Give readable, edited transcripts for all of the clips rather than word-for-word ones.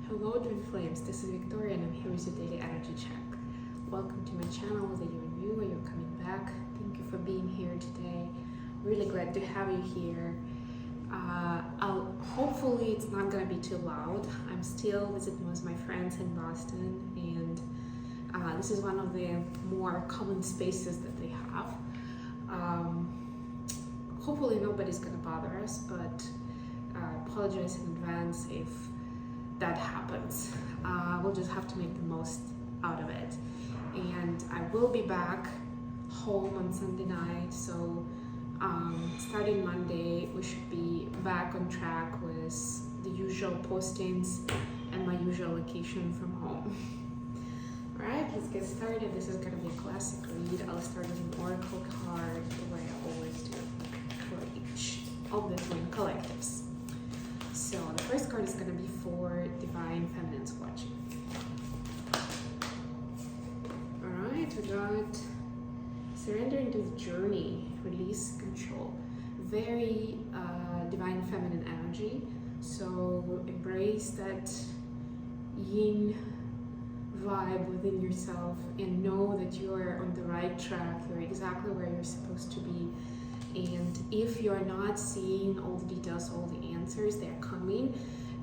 Hello Twin Flames, this is Victoria and I'm here with your daily energy check. Welcome to my channel, whether you're new or you're coming back. Thank you for being here today. Really glad to have you here. Hopefully it's not going to be too loud. I'm still visiting with my friends in Boston and this is one of the more common spaces that they have. Hopefully nobody's going to bother us, but I apologize in advance if that happens. We'll just have to make the most out of it. And I will be back home on Sunday night, so starting Monday we should be back on track with the usual postings and my usual location from home. Alright, let's get started. This is going to be a classic read. I'll start with an oracle card the way I always do for each of the twin collectives. So the first card is going to be for Divine Feminine's watching. Alright, we got surrender into the journey, release, control. Very Divine Feminine energy. So embrace that yin vibe within yourself and know that you are on the right track. You're exactly where you're supposed to be. And if you're not seeing all the details, all the answers, they're coming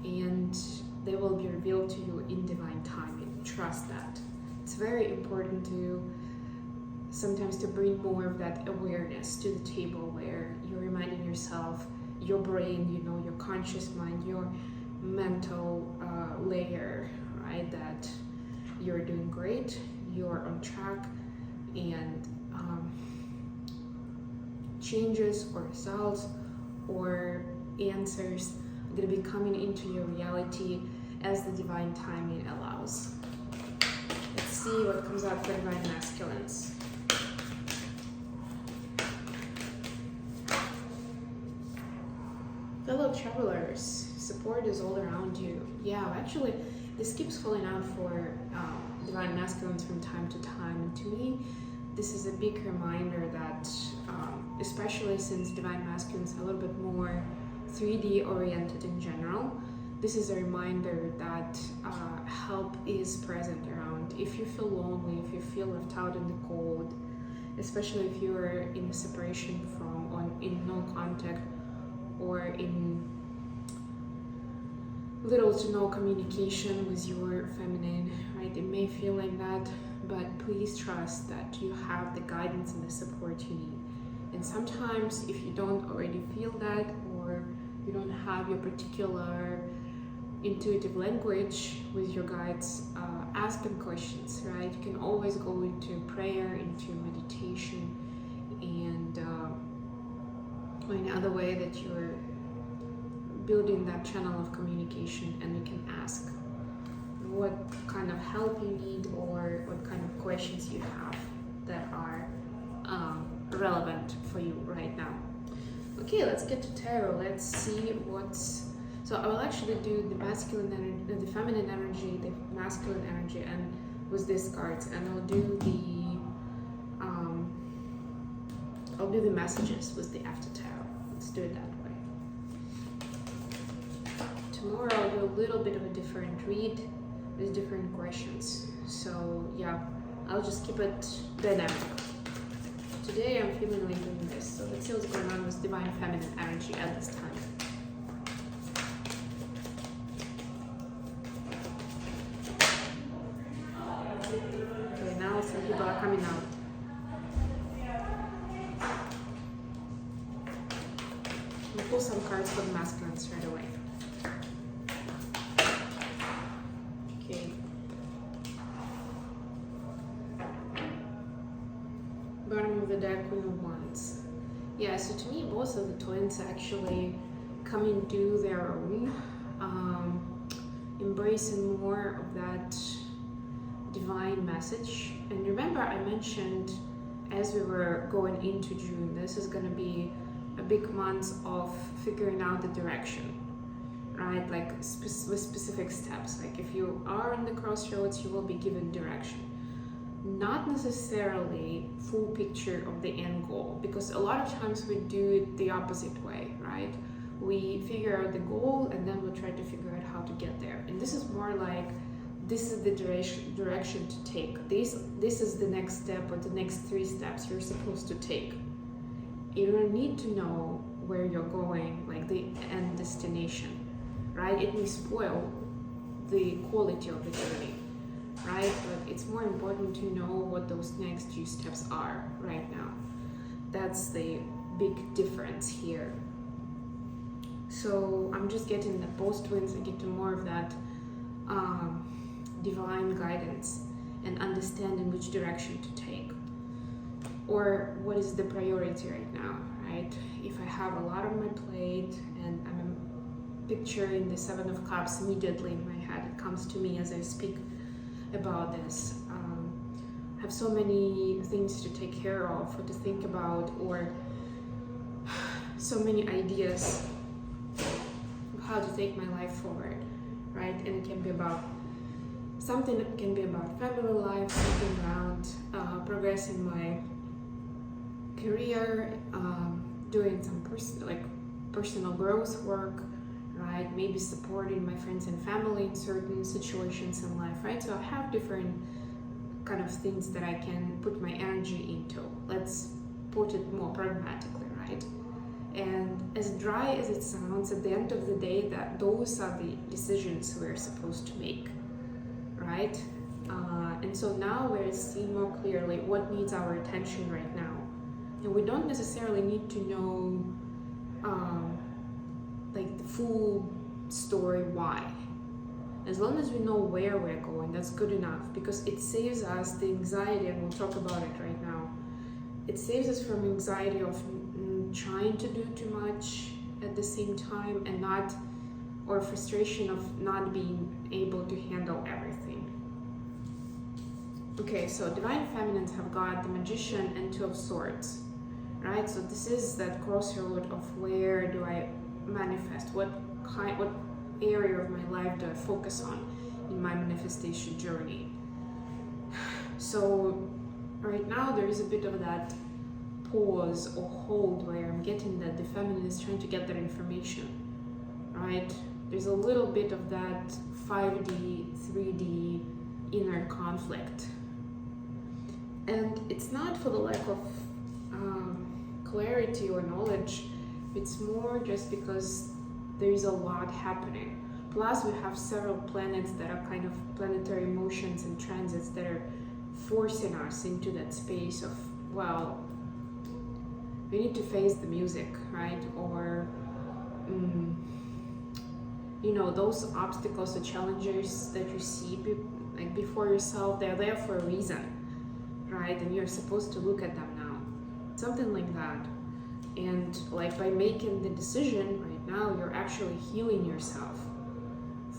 and they will be revealed to you in divine timing. Trust that. It's very important to sometimes to bring more of that awareness to the table where you're reminding yourself, your brain, you know, your conscious mind, your mental layer, right, that you're doing great, you're on track, and changes or results or answers are going to be coming into your reality as the divine timing allows. Let's see what comes out for Divine Masculines. Fellow travelers, support is all around you. Yeah, actually, this keeps falling out for Divine Masculines from time to time, and to me, this is a big reminder that, especially since Divine Masculines are a little bit more 3D oriented in general, this is a reminder that help is present around. If you feel lonely, if you feel left out in the cold, especially if you're in a separation from, or in no contact, or in little to no communication with your feminine, right? It may feel like that, but please trust that you have the guidance and the support you need. And sometimes if you don't already feel that, or you don't have your particular intuitive language with your guides, ask them questions, right? You can always go into prayer, into meditation, and any other way that you're building that channel of communication, and you can ask what kind of help you need or what kind of questions you have that are relevant for you right now. Okay, let's get to tarot. Let's see what's... So I will actually do the masculine energy, the feminine energy, the masculine energy, and with these cards, and I'll do the messages with the after tarot. Let's do it that way. Tomorrow I'll do a little bit of a different read with different questions. So yeah, I'll just keep it dynamic. Today I'm feeling like doing this. So let's see what's going on with Divine Feminine energy at this time. Okay, now some people are coming out. We'll pull some cards for the masculine straight away. Okay. Bottom of the deck, Queen of Wands. Yeah, so to me, both of the twins actually come into their own, embracing more of that divine message. And remember, I mentioned as we were going into June, this is going to be a big month of figuring out the direction, right? Like with specific steps. Like if you are on the crossroads, you will be given direction. Not necessarily full picture of the end goal, because a lot of times we do it the opposite way, right? We figure out the goal and then we'll try to figure out how to get there. And this is more like, this is the direction to take. This is the next step or the next 3 steps you're supposed to take. You don't need to know where you're going, like the end destination, right? It may spoil the quality of the journey, right? But it's more important to know what those next few steps are right now. That's the big difference here. So I'm just getting the post-twins, I get to more of that divine guidance and understanding which direction to take, or what is the priority right now, right? If I have a lot on my plate and I'm picturing the 7 of Cups immediately in my head, it comes to me as I speak about this. I have so many things to take care of or to think about, or so many ideas of how to take my life forward, right? And it can be about something, that can be about family life, something around progressing my career, doing some personal growth work, right? Maybe supporting my friends and family in certain situations in life, right? So I have different kind of things that I can put my energy into. Let's put it more pragmatically, right? And as dry as it sounds, at the end of the day, that those are the decisions we're supposed to make, right? And so now we're seeing more clearly what needs our attention right now. And we don't necessarily need to know like the full story why. As long as we know where we're going, that's good enough, because it saves us the anxiety, and we'll talk about it right now. It saves us from anxiety of trying to do too much at the same time, and not, or frustration of not being able to handle everything. Okay, so Divine Feminines have got the Magician and 2 of Swords, right? So this is that crossroad of where do I manifest, what area of my life do I focus on in my manifestation journey. So right now there is a bit of that pause or hold where I'm getting that the feminine is trying to get that information, right? There's a little bit of that 5D, 3D inner conflict. And it's not for the lack of clarity or knowledge, it's more just because there is a lot happening. Plus we have several planets that are kind of planetary motions and transits that are forcing us into that space of, well, we need to face the music, right? Or you know, those obstacles or challenges that you see like before yourself, they're there for a reason, right? And you're supposed to look at them now, something like that. And like by making the decision right now, you're actually healing yourself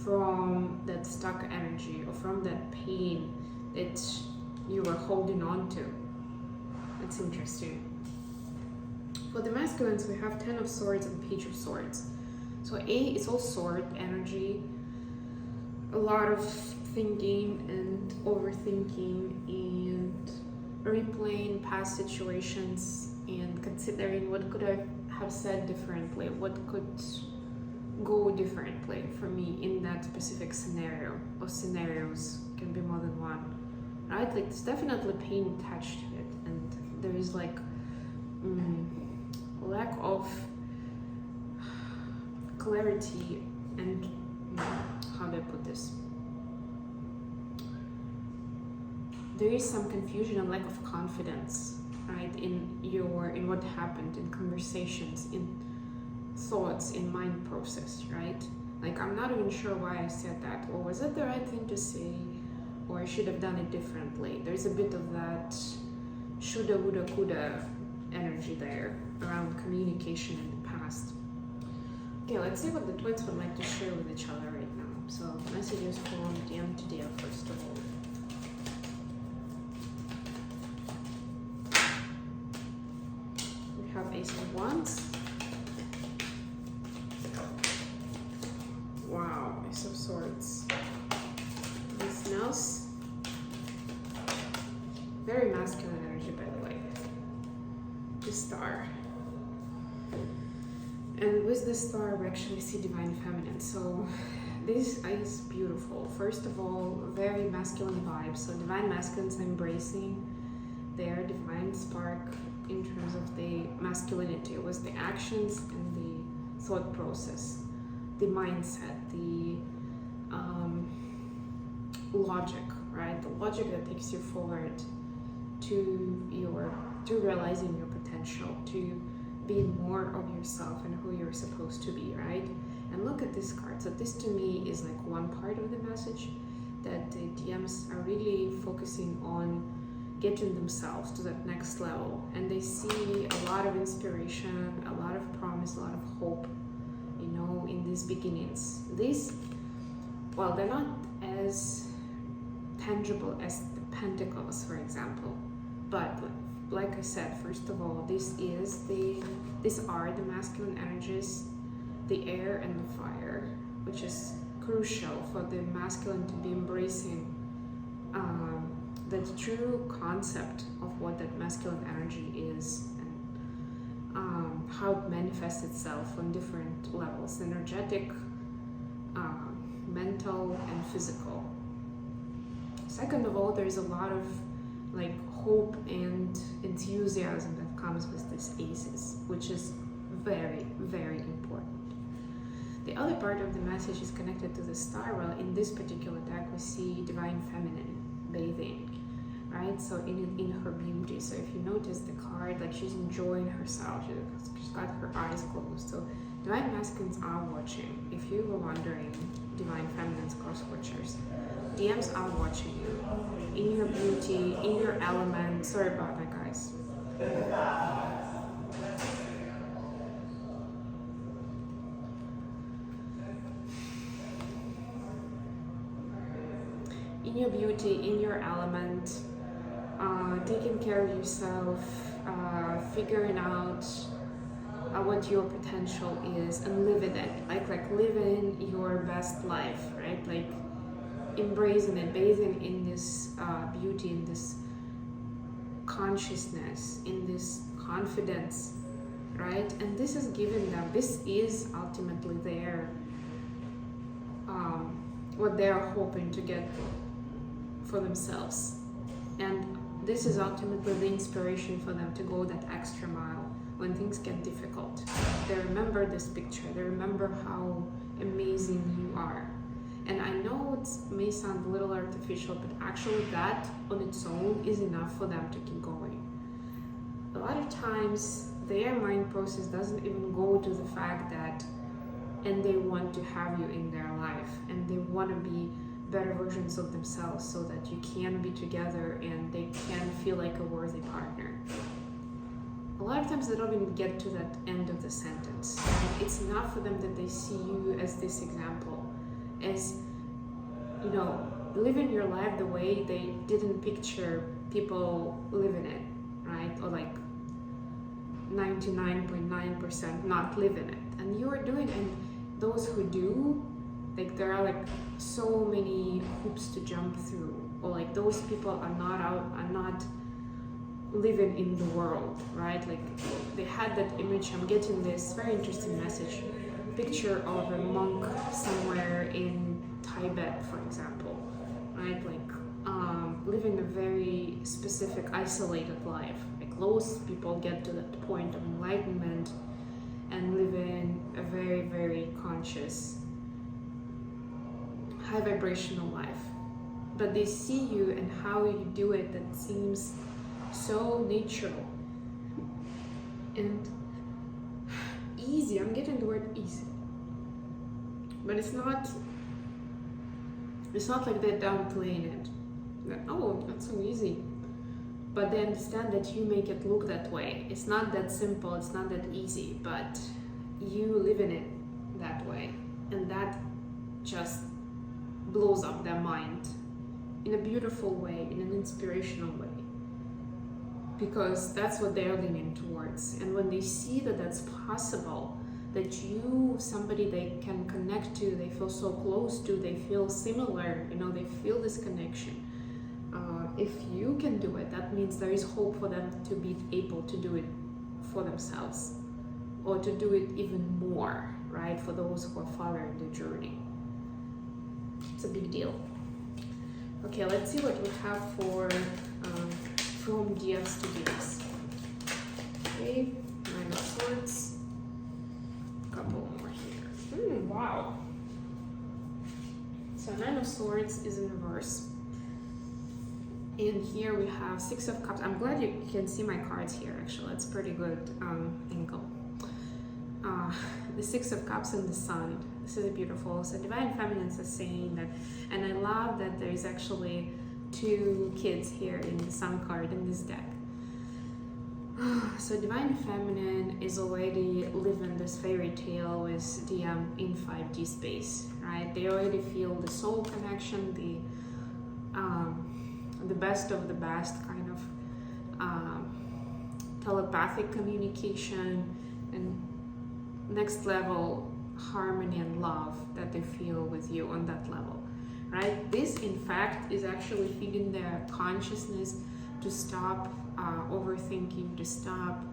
from that stuck energy or from that pain that you were holding on to. It's interesting. For the masculines, we have 10 of Swords and Page of Swords. So it's all sword energy, a lot of thinking and overthinking and replaying past situations and considering what could I have said differently, what could go differently for me in that specific scenario, or scenarios, can be more than one, right? Like there's definitely pain attached to it, and there is like lack of clarity and how do I put this? There is some confusion and lack of confidence, right, in what happened, in conversations, in thoughts, in mind process, right? Like I'm not even sure why I said that, or was it the right thing to say, or I should have done it differently. There's a bit of that shoulda, woulda, coulda energy there around communication in the past. Okay, let's see what the twins would like to share with each other right now. So messages from DM to Dia first of all. We have Ace of Wands. Wow, Ace of Swords. Anything else? Very masculine energy, by the way. The Star. And with the star, we actually see divine feminine. So this is beautiful. First of all, very masculine vibes. So divine masculines embracing their divine spark in terms of the masculinity. It was the actions and the thought process, the mindset, the logic, right? The logic that takes you forward to realizing your potential, to being more of yourself and who you're supposed to be, right? And look at this card. So this to me is like one part of the message, that the DMs are really focusing on getting themselves to that next level, and they see a lot of inspiration, a lot of promise, a lot of hope, you know, in these beginnings. These, well, they're not as tangible as the Pentacles, for example, but like I said, first of all, these are the masculine energies, the air and the fire, which is crucial for the masculine to be embracing the true concept of what that masculine energy is, and how it manifests itself on different levels: energetic, mental, and physical. Second of all, there's a lot of like hope and enthusiasm that comes with these aces, which is very, very important. The other part of the message is connected to the star. Well, in this particular deck, we see divine feminine bathing, right? So in her beauty. So if you notice the card, like she's enjoying herself. She's got her eyes closed. So divine masculines are watching. If you were wondering, divine feminines, cross watchers, DMs are watching you in your beauty, in your element. Sorry about that, guys. In your beauty, in your element, taking care of yourself, figuring out what your potential is, and living it, like living your best life, right? Like embracing it, bathing in this beauty, in this consciousness, in this confidence, right? And this is giving them, this is ultimately their what they are hoping to get for themselves, and this is ultimately the inspiration for them to go that extra mile when things get difficult. They remember this picture, they remember how amazing you are. And I know it may sound a little artificial, but actually that on its own is enough for them to keep going. A lot of times their mind process doesn't even go to the fact that, and they want to have you in their life, and they want to be better versions of themselves so that you can be together and they can feel like a worthy partner. A lot of times they don't even get to that end of the sentence. It's enough for them that they see you as this example, as, you know, living your life the way they didn't picture people living it, right? Or like 99.9% not living it. And you are doing it, and those who do, like there are like so many hoops to jump through, or like those people are not living in the world, right? Like they had that image. I'm getting this very interesting message, picture of a monk somewhere in Tibet, for example, right? Like living a very specific, isolated life. Like those people get to that point of enlightenment and living a very, very conscious, high vibrational life. But they see you and how you do it, that seems so natural and easy. I'm getting the word easy, but it's not like they're downplaying it, that, oh, that's so easy, but they understand that you make it look that way. It's not that simple, it's not that easy, but you live in it that way, and that just blows up their mind in a beautiful way, in an inspirational way, because that's what they're leaning towards. And when they see that that's possible, that you, somebody they can connect to, they feel so close to, they feel similar, you know, they feel this connection. If you can do it, that means there is hope for them to be able to do it for themselves, or to do it even more, right? For those who are following the journey. It's a big deal. Okay, let's see what we have for from gifts to gifts. Okay, Nine of Swords. Couple more here. Wow. So Nine of Swords is in reverse. And here we have Six of Cups. I'm glad you can see my cards here, actually. It's pretty good angle. The Six of Cups and the Sun. This is beautiful. So Divine Feminine is saying that, and I love that there's actually two kids here in the Sun card in this deck. So Divine Feminine is already living this fairy tale with the in 5D space, right? They already feel the soul connection, the best of the best kind of telepathic communication, and next level harmony and love that they feel with you on that level, right? This in fact is actually feeding their consciousness to stop overthinking, to stop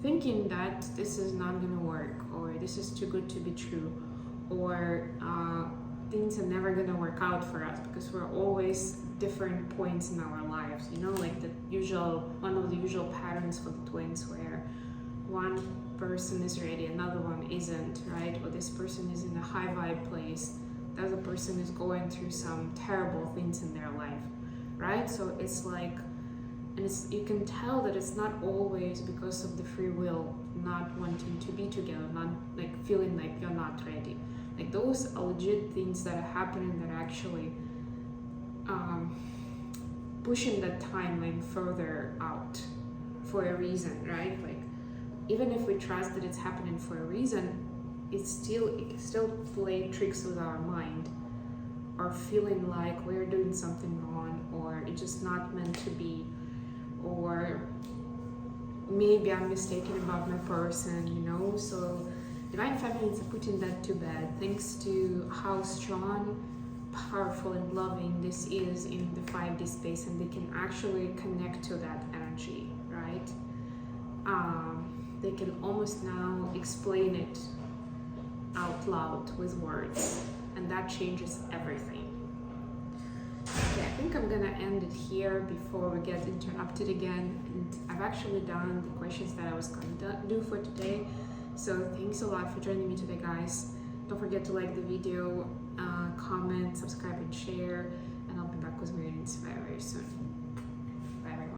thinking that this is not gonna work, or this is too good to be true, or things are never gonna work out for us, because we're always different points in our lives, you know, like one of the usual patterns for the twins, where one person is ready, another one isn't, right? Or this person is in a high vibe place, the other person is going through some terrible things in their life, right? So it's like, and you can tell that it's not always because of the free will, not wanting to be together, not like feeling like you're not ready. Like those are legit things that are happening that are actually pushing that timeline further out for a reason, right? Like even if we trust that it's happening for a reason, it can still play tricks with our mind, or feeling like we're doing something wrong, or it's just not meant to be, or maybe I'm mistaken about my person, you know. So Divine Feminine is putting that to bed, thanks to how strong, powerful, and loving this is in the 5D space, and they can actually connect to that energy, right? They can almost now explain it out loud with words, and that changes everything. Okay, I think I'm gonna end it here before we get interrupted again, and I've actually done the questions that I was gonna do for today. So thanks a lot for joining me today, guys. Don't forget to like the video, comment, subscribe, and share, and I'll be back with more readings very, very soon.